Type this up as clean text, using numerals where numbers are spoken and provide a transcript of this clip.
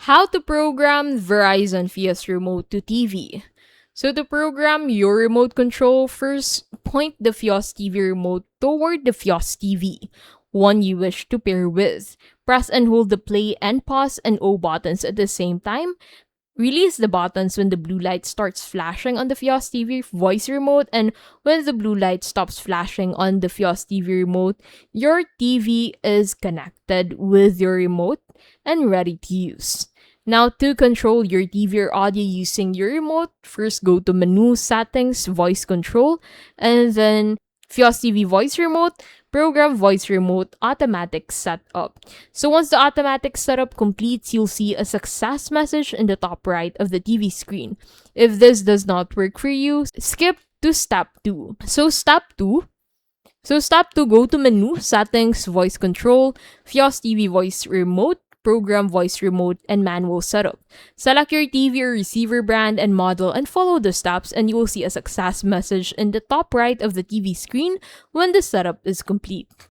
How to program Verizon Fios remote to TV. So to program your remote control, first point the Fios TV remote toward the Fios TV, one you wish to pair with. Press and hold the play and pause and O buttons at the same time. Release the buttons when the blue light starts flashing on the Fios TV voice remote, and when the blue light stops flashing on the Fios TV remote, your TV is connected with your remote and ready to use. Now, to control your TV or audio using your remote, first go to Menu, Settings, Voice Control, and then Fios TV Voice Remote, Program Voice Remote Automatic Setup. So once the automatic setup completes, you'll see a success message in the top right of the TV screen. If this does not work for you, skip to step 2. So step 2, go to Menu, Settings, Voice Control, Fios TV Voice Remote, Program Voice Remote, and Manual Setup. Select your TV or receiver brand and model and follow the steps, and you will see a success message in the top right of the TV screen when the setup is complete.